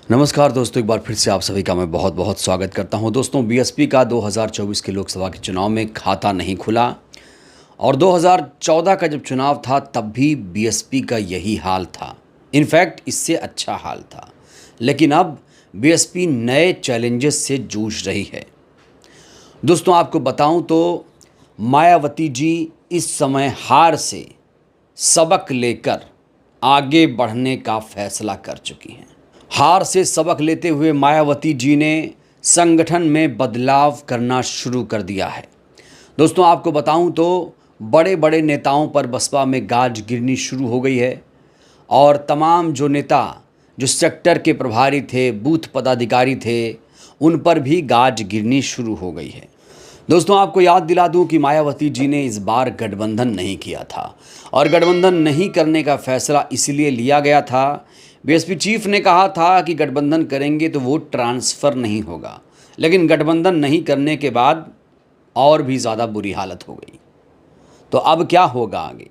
नमस्कार दोस्तों, एक बार फिर से आप सभी का मैं बहुत बहुत स्वागत करता हूं। दोस्तों, बीएसपी का 2024 के लोकसभा के चुनाव में खाता नहीं खुला और 2014 का जब चुनाव था तब भी बीएसपी का यही हाल था। इनफैक्ट इससे अच्छा हाल था, लेकिन अब बीएसपी नए चैलेंजेस से जूझ रही है। दोस्तों, आपको बताऊं तो मायावती जी इस समय हार से सबक लेकर आगे बढ़ने का फैसला कर चुकी हैं। हार से सबक लेते हुए मायावती जी ने संगठन में बदलाव करना शुरू कर दिया है। दोस्तों, आपको बताऊं तो बड़े बड़े नेताओं पर बसपा में गाज गिरनी शुरू हो गई है और तमाम जो नेता जो सेक्टर के प्रभारी थे, बूथ पदाधिकारी थे, उन पर भी गाज गिरनी शुरू हो गई है। दोस्तों, आपको याद दिला दूं कि मायावती जी ने इस बार गठबंधन नहीं किया था और गठबंधन नहीं करने का फैसला इसलिए लिया गया था। बीएसपी चीफ ने कहा था कि गठबंधन करेंगे तो वोट ट्रांसफ़र नहीं होगा, लेकिन गठबंधन नहीं करने के बाद और भी ज़्यादा बुरी हालत हो गई। तो अब क्या होगा आगे,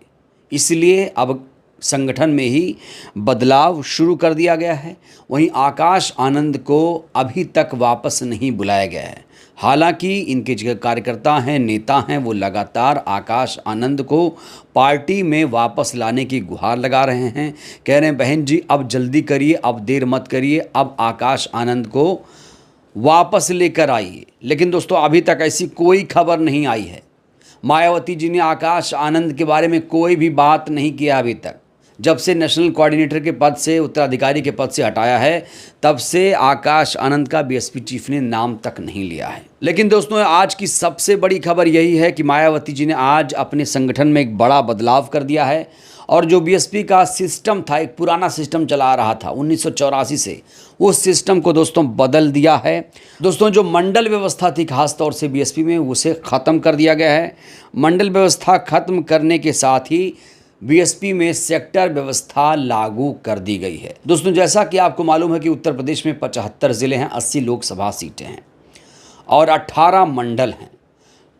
इसलिए अब संगठन में ही बदलाव शुरू कर दिया गया है। वहीं आकाश आनंद को अभी तक वापस नहीं बुलाया गया है। हालांकि इनके जो कार्यकर्ता हैं, नेता हैं, वो लगातार आकाश आनंद को पार्टी में वापस लाने की गुहार लगा रहे हैं। कह रहे हैं, बहन जी अब जल्दी करिए, अब देर मत करिए, अब आकाश आनंद को वापस लेकर आइए। लेकिन दोस्तों, अभी तक ऐसी कोई खबर नहीं आई है। मायावती जी ने आकाश आनंद के बारे में कोई भी बात नहीं किया अभी तक। जब से नेशनल कोऑर्डिनेटर के पद से, उत्तराधिकारी के पद से हटाया है, तब से आकाश आनंद का बीएसपी चीफ ने नाम तक नहीं लिया है। लेकिन दोस्तों, आज की सबसे बड़ी खबर यही है कि मायावती जी ने आज अपने संगठन में एक बड़ा बदलाव कर दिया है और जो बीएसपी का सिस्टम था, एक पुराना सिस्टम चला रहा था 1984 से, उस सिस्टम को दोस्तों बदल दिया है। दोस्तों, जो मंडल व्यवस्था थी खास तौर से बीएसपी में, उसे ख़त्म कर दिया गया है। मंडल व्यवस्था ख़त्म करने के साथ ही बीएसपी में सेक्टर व्यवस्था लागू कर दी गई है। दोस्तों, जैसा कि आपको मालूम है कि उत्तर प्रदेश में 75 ज़िले हैं, 80 लोकसभा सीटें हैं और 18 मंडल हैं।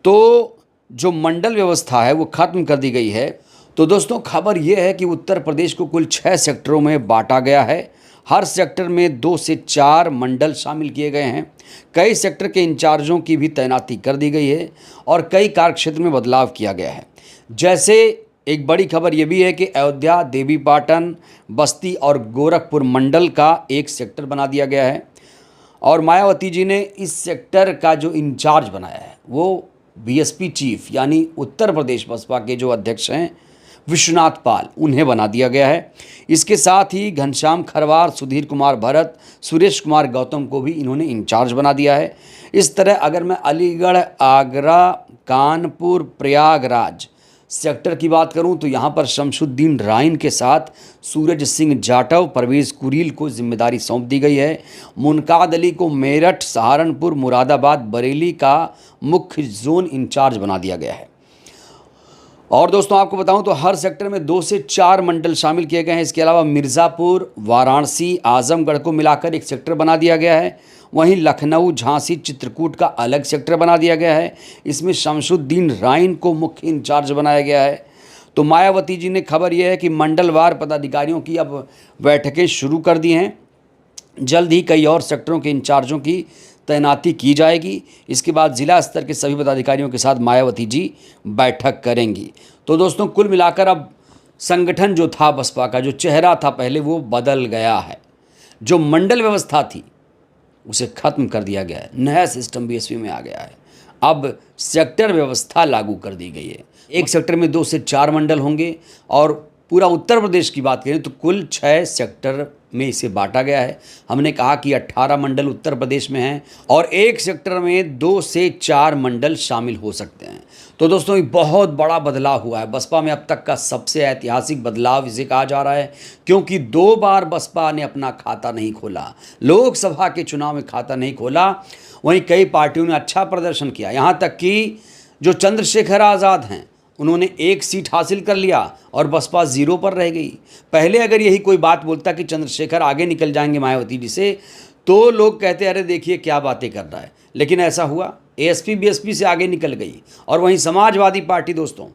तो जो मंडल व्यवस्था है वो ख़त्म कर दी गई है। तो दोस्तों, खबर ये है कि उत्तर प्रदेश को कुल 6 सेक्टरों में बांटा गया है। हर सेक्टर में 2 से 4 मंडल शामिल किए गए हैं। कई सेक्टर के इंचार्जों की भी तैनाती कर दी गई है और कई कार्यक्षेत्र में बदलाव किया गया है। जैसे एक बड़ी खबर ये भी है कि अयोध्या, देवीपाटन, बस्ती और गोरखपुर मंडल का एक सेक्टर बना दिया गया है और मायावती जी ने इस सेक्टर का जो इंचार्ज बनाया है वो बीएसपी चीफ यानी उत्तर प्रदेश बसपा के जो अध्यक्ष हैं विश्वनाथ पाल, उन्हें बना दिया गया है। इसके साथ ही घनश्याम खरवार, सुधीर कुमार भरत, सुरेश कुमार गौतम को भी इन्होंने इंचार्ज बना दिया है। इस तरह अगर मैं अलीगढ़, आगरा, कानपुर, प्रयागराज सेक्टर की बात करूं तो यहां पर शमशुद्दीन राइन के साथ सूरज सिंह जाटव, परवेज़ कुरील को जिम्मेदारी सौंप दी गई है। मुनकाद अली को मेरठ, सहारनपुर, मुरादाबाद, बरेली का मुख्य जोन इंचार्ज बना दिया गया है। और दोस्तों, आपको बताऊं तो हर सेक्टर में 2 से 4 मंडल शामिल किए गए हैं। इसके अलावा मिर्ज़ापुर, वाराणसी, आजमगढ़ को मिलाकर एक सेक्टर बना दिया गया है। वहीं लखनऊ, झांसी, चित्रकूट का अलग सेक्टर बना दिया गया है। इसमें शमशुद्दीन राइन को मुख्य इंचार्ज बनाया गया है। तो मायावती जी ने खबर यह है कि मंडलवार पदाधिकारियों की अब बैठकें शुरू कर दी हैं। जल्द ही कई और सेक्टरों के इंचार्जों की तैनाती की जाएगी। इसके बाद ज़िला स्तर के सभी पदाधिकारियों के साथ मायावती जी बैठक करेंगी। तो दोस्तों, कुल मिलाकर अब संगठन जो था बसपा का, जो चेहरा था पहले, वो बदल गया है। जो मंडल व्यवस्था थी उसे ख़त्म कर दिया गया है। नया सिस्टम बीएसपी में आ गया है। अब सेक्टर व्यवस्था लागू कर दी गई है। एक सेक्टर में 2 से 4 मंडल होंगे और पूरा उत्तर प्रदेश की बात करें तो कुल 6 सेक्टर में इसे बांटा गया है। हमने कहा कि 18 मंडल उत्तर प्रदेश में हैं और एक सेक्टर में 2 से 4 मंडल शामिल हो सकते हैं। तो दोस्तों, ये बहुत बड़ा बदलाव हुआ है बसपा में। अब तक का सबसे ऐतिहासिक बदलाव इसे कहा जा रहा है, क्योंकि 2 बार बसपा ने अपना खाता नहीं खोला। लोकसभा के चुनाव में खाता नहीं खोला, वहीं कई पार्टियों ने अच्छा प्रदर्शन किया। यहाँ तक कि जो चंद्रशेखर आज़ाद हैं, उन्होंने 1 सीट हासिल कर लिया और बसपा 0 पर रह गई। पहले अगर यही कोई बात बोलता कि चंद्रशेखर आगे निकल जाएंगे मायावती जी से, तो लोग कहते अरे देखिए क्या बातें कर रहा है। लेकिन ऐसा हुआ, एएसपी बीएसपी से आगे निकल गई। और वहीं समाजवादी पार्टी दोस्तों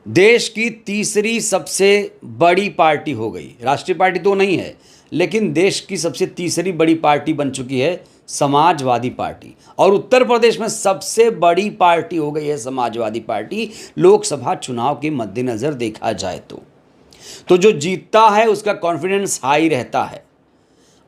देश की तीसरी सबसे बड़ी पार्टी हो गई। राष्ट्रीय पार्टी तो नहीं है, लेकिन देश की सबसे तीसरी बड़ी पार्टी बन चुकी है समाजवादी पार्टी, और उत्तर प्रदेश में सबसे बड़ी पार्टी हो गई है समाजवादी पार्टी लोकसभा चुनाव के मद्देनज़र देखा जाए तो जो जीतता है उसका कॉन्फिडेंस हाई रहता है,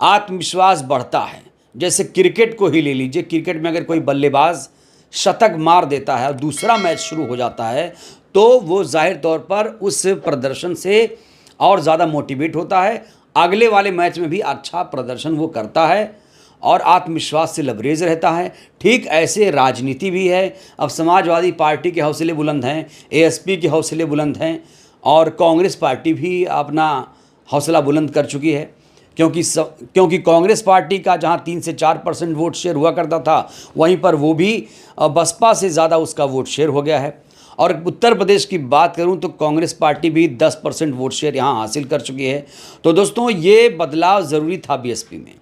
आत्मविश्वास बढ़ता है। जैसे क्रिकेट को ही ले लीजिए, क्रिकेट में अगर कोई बल्लेबाज शतक मार देता है और दूसरा मैच शुरू हो जाता है तो वो जाहिर तौर पर उस प्रदर्शन से और ज़्यादा मोटिवेट होता है, अगले वाले मैच में भी अच्छा प्रदर्शन वो करता है और आत्मविश्वास से लबरेज रहता है। ठीक ऐसे राजनीति भी है। अब समाजवादी पार्टी के हौसले बुलंद हैं, एएसपी के हौसले बुलंद हैं और कांग्रेस पार्टी भी अपना हौसला बुलंद कर चुकी है, क्योंकि कांग्रेस पार्टी का जहां 3 से 4% वोट शेयर हुआ करता था, वहीं पर वो भी बसपा से ज़्यादा उसका वोट शेयर हो गया है। और उत्तर प्रदेश की बात करूं तो कांग्रेस पार्टी भी 10% वोट शेयर यहां हासिल कर चुकी है। तो दोस्तों ये बदलाव ज़रूरी था बीएसपी में,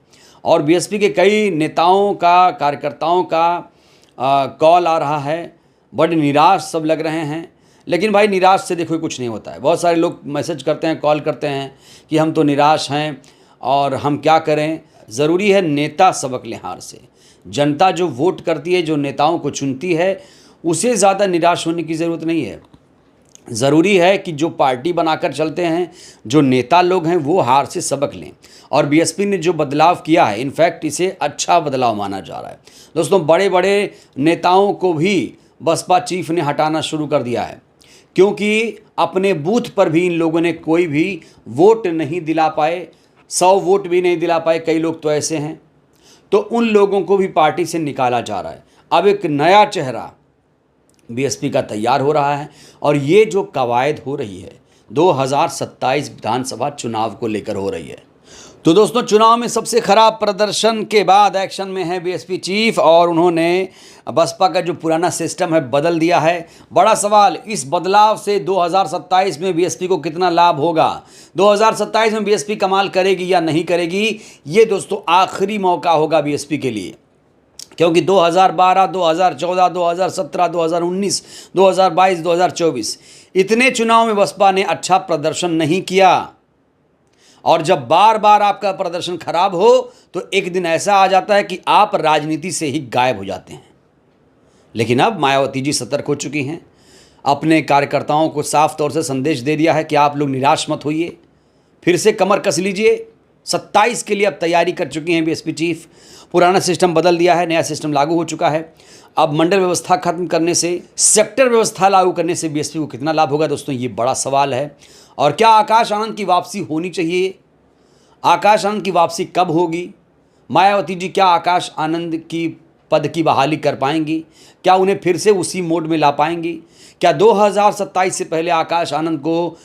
और बीएसपी के कई नेताओं का, कार्यकर्ताओं का कॉल आ रहा है, बड़े निराश सब लग रहे हैं। लेकिन भाई निराश से देखो कुछ नहीं होता है। बहुत सारे लोग मैसेज करते हैं, कॉल करते हैं कि हम तो निराश हैं और हम क्या करें। ज़रूरी है नेता सबक लें हार से। जनता जो वोट करती है, जो नेताओं को चुनती है, उसे ज़्यादा निराश होने की ज़रूरत नहीं है। ज़रूरी है कि जो पार्टी बनाकर चलते हैं, जो नेता लोग हैं, वो हार से सबक लें। और बीएसपी ने जो बदलाव किया है, इनफैक्ट इसे अच्छा बदलाव माना जा रहा है। दोस्तों बड़े बड़े नेताओं को भी बसपा चीफ ने हटाना शुरू कर दिया है, क्योंकि अपने बूथ पर भी इन लोगों ने कोई भी वोट नहीं दिला पाए, 100 वोट भी नहीं दिला पाए, कई लोग तो ऐसे हैं। तो उन लोगों को भी पार्टी से निकाला जा रहा है। अब एक नया चेहरा बीएसपी का तैयार हो रहा है, और ये जो कवायद हो रही है 2027 विधानसभा चुनाव को लेकर हो रही है। तो दोस्तों चुनाव में सबसे खराब प्रदर्शन के बाद एक्शन में है बीएसपी चीफ, और उन्होंने बसपा का जो पुराना सिस्टम है बदल दिया है। बड़ा सवाल, इस बदलाव से 2027 में बीएसपी को कितना लाभ होगा, 2027 में बीएसपी कमाल करेगी या नहीं करेगी, ये दोस्तों आखिरी मौका होगा बीएसपी के लिए। क्योंकि 2012, 2014, 2017, 2019, 2022, 2024 इतने चुनाव में बसपा ने अच्छा प्रदर्शन नहीं किया, और जब बार बार आपका प्रदर्शन खराब हो तो एक दिन ऐसा आ जाता है कि आप राजनीति से ही गायब हो जाते हैं। लेकिन अब मायावती जी सतर्क हो चुकी हैं, अपने कार्यकर्ताओं को साफ तौर से संदेश दे दिया है कि आप लोग निराश मत होइए, फिर से कमर कस लीजिए। 27 के लिए अब तैयारी कर चुकी हैं बीएसपी चीफ। पुराना सिस्टम बदल दिया है, नया सिस्टम लागू हो चुका है। अब मंडल व्यवस्था खत्म करने से, सेक्टर व्यवस्था लागू करने से बीएसपी को कितना लाभ होगा दोस्तों, ये बड़ा सवाल है। और क्या आकाश आनंद की वापसी होनी चाहिए? आकाश आनंद की वापसी कब होगी? मायावती जी क्या आकाश आनंद की पद की बहाली कर पाएंगी? क्या उन्हें फिर से उसी मोड में ला पाएंगी? क्या 2027 से पहले आकाश आनंद को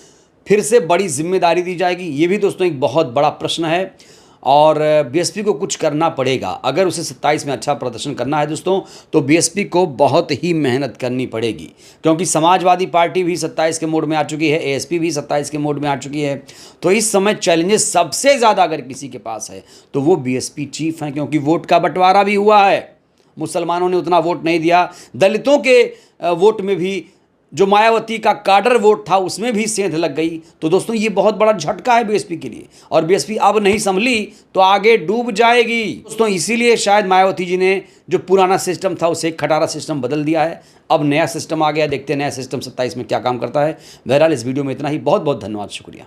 फिर से बड़ी जिम्मेदारी दी जाएगी? ये भी दोस्तों एक बहुत बड़ा प्रश्न है, और बीएसपी को कुछ करना पड़ेगा। अगर उसे 27 में अच्छा प्रदर्शन करना है दोस्तों, तो बीएसपी को बहुत ही मेहनत करनी पड़ेगी, क्योंकि समाजवादी पार्टी भी 27 के मोड में आ चुकी है, एएसपी भी 27 के मोड में आ चुकी है। तो इस समय चैलेंजेस सबसे ज़्यादा अगर किसी के पास है तो वो बीएसपी चीफ हैं, क्योंकि वोट का बंटवारा भी हुआ है। मुसलमानों ने उतना वोट नहीं दिया, दलितों के वोट में भी जो मायावती का काडर वोट था उसमें भी सेंध लग गई। तो दोस्तों ये बहुत बड़ा झटका है बीएसपी के लिए, और बीएसपी अब नहीं संभली तो आगे डूब जाएगी दोस्तों। इसीलिए शायद मायावती जी ने जो पुराना सिस्टम था उसे खटारा सिस्टम बदल दिया है। अब नया सिस्टम आ गया, देखते हैं नया सिस्टम 27 में क्या काम करता है। बहरहाल इस वीडियो में इतना ही। बहुत बहुत धन्यवाद, शुक्रिया।